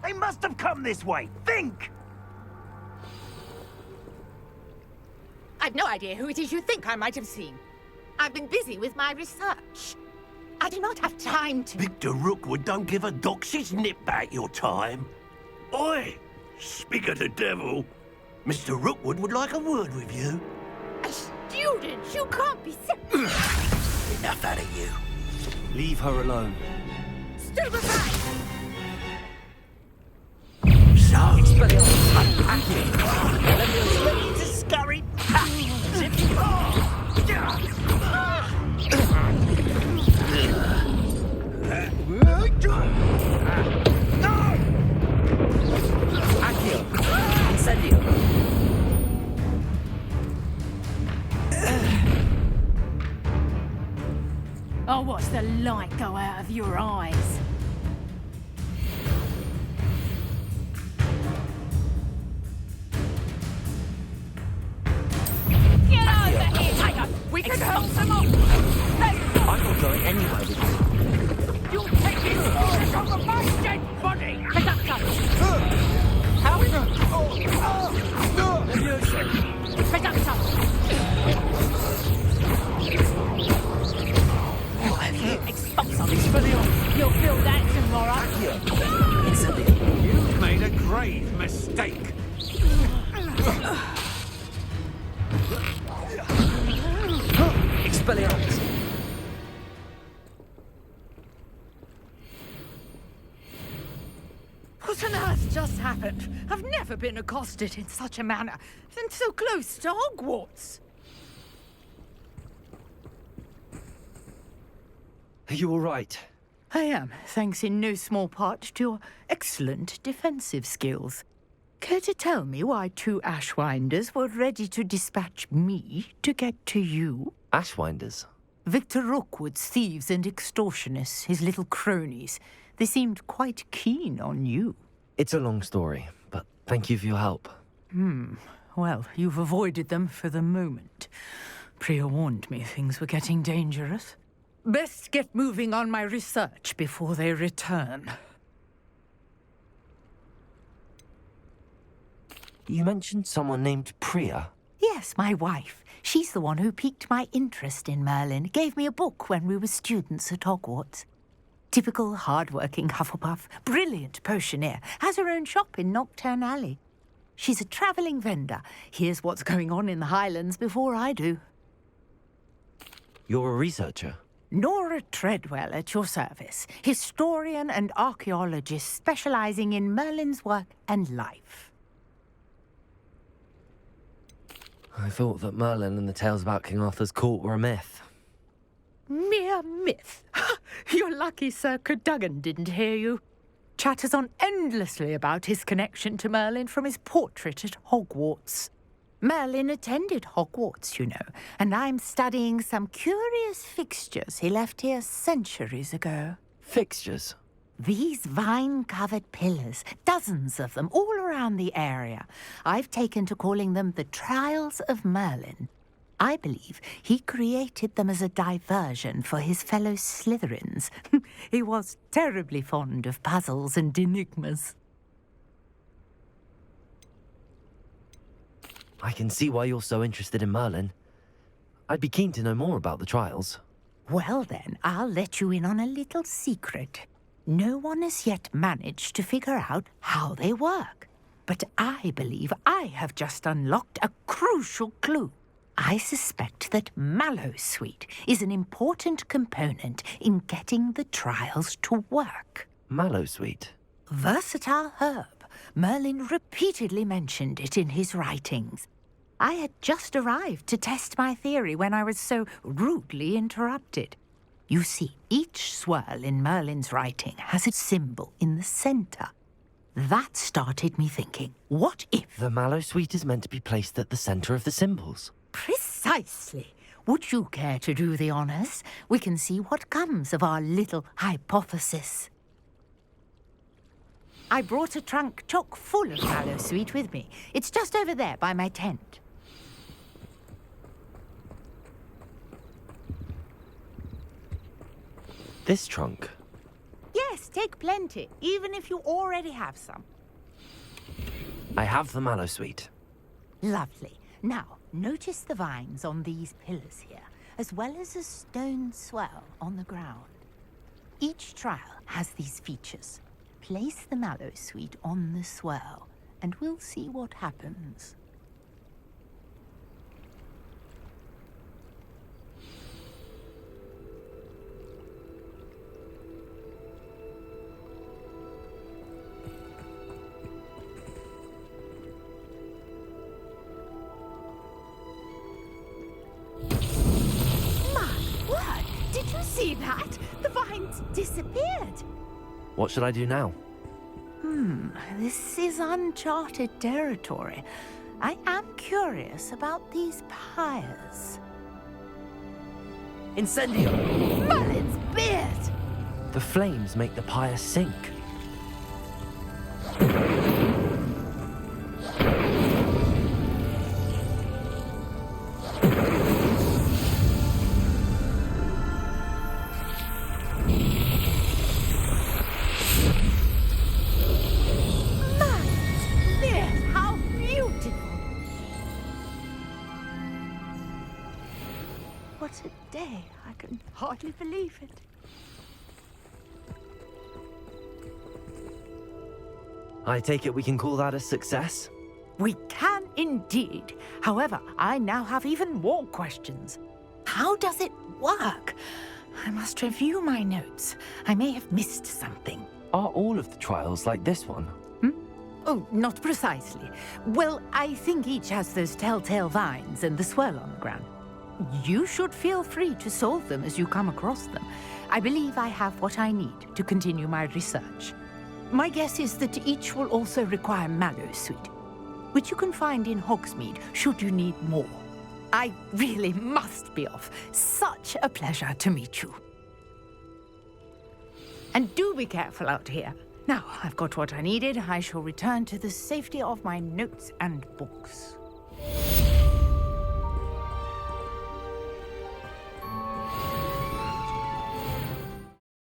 They must have come this way. Think! I've no idea who it is you think I might have seen. I've been busy with my research. I do not have time to... Victor Rookwood don't give a doxy's nip back your time. Oi! Speak of the devil. Mr. Rookwood would like a word with you. A student? You can't be so... Enough out of you. Leave her alone. Stupefy! So... Ready to scurry back. I'll watch the light go out of your eyes. Get over here, Tiger! We can hold them off! I'm not going anywhere with you. You'll take his orders over my dead body! Pick up, Tuck! How is it? Pick up, Tuck! You'll feel that tomorrow. You've made a grave mistake. Expelliarmus. What on earth just happened? I've never been accosted in such a manner, and so close to Hogwarts. Are you all right? I am, thanks in no small part to your excellent defensive skills. Care to tell me why two Ashwinders were ready to dispatch me to get to you? Ashwinders? Victor Rookwood's thieves and extortionists, his little cronies. They seemed quite keen on you. It's a long story, but thank you for your help. Well, you've avoided them for the moment. Priya warned me things were getting dangerous. Best get moving on my research before they return. You mentioned someone named Priya. Yes, my wife. She's the one who piqued my interest in Merlin. Gave me a book when we were students at Hogwarts. Typical hard-working Hufflepuff, brilliant potioneer, has her own shop in Nocturne Alley. She's a travelling vendor. Hears what's going on in the Highlands before I do. You're a researcher? Nora Treadwell at your service, historian and archaeologist specialising in Merlin's work and life. I thought that Merlin and the tales about King Arthur's court were a myth. Mere myth. You're lucky Sir Cadogan didn't hear you. Chatters on endlessly about his connection to Merlin from his portrait at Hogwarts. Merlin attended Hogwarts, you know, and I'm studying some curious fixtures he left here centuries ago. Fixtures? These vine-covered pillars, dozens of them, all around the area. I've taken to calling them the Trials of Merlin. I believe he created them as a diversion for his fellow Slytherins. He was terribly fond of puzzles and enigmas. I can see why you're so interested in Merlin. I'd be keen to know more about the trials. Well then, I'll let you in on a little secret. No one has yet managed to figure out how they work. But I believe I have just unlocked a crucial clue. I suspect that Mallowsweet is an important component in getting the trials to work. Mallowsweet? Versatile herb. Merlin repeatedly mentioned it in his writings. I had just arrived to test my theory when I was so rudely interrupted. You see, each swirl in Merlin's writing has a symbol in the centre. That started me thinking, what if... The Mallowsweet is meant to be placed at the centre of the symbols. Precisely. Would you care to do the honours? We can see what comes of our little hypothesis. I brought a trunk chock full of Mallowsweet with me. It's just over there by my tent. This trunk? Yes, take plenty, even if you already have some. I have the mallow sweet. Lovely. Now, notice the vines on these pillars here, as well as a stone swell on the ground. Each trial has these features. Place the mallow sweet on the swell, and we'll see what happens. Did you see that? The vines disappeared. What should I do now? This is uncharted territory. I am curious about these pyres. Incendio! Merlin's beard! The flames make the pyre sink. What a day. I can hardly believe it. I take it we can call that a success? We can indeed. However, I now have even more questions. How does it work? I must review my notes. I may have missed something. Are all of the trials like this one? Oh, not precisely. Well, I think each has those telltale vines and the swirl on the ground. You should feel free to solve them as you come across them. I believe I have what I need to continue my research. My guess is that each will also require mallow sweet, which you can find in Hogsmeade should you need more. I really must be off. Such a pleasure to meet you. And do be careful out here. Now, I've got what I needed. I shall return to the safety of my notes and books.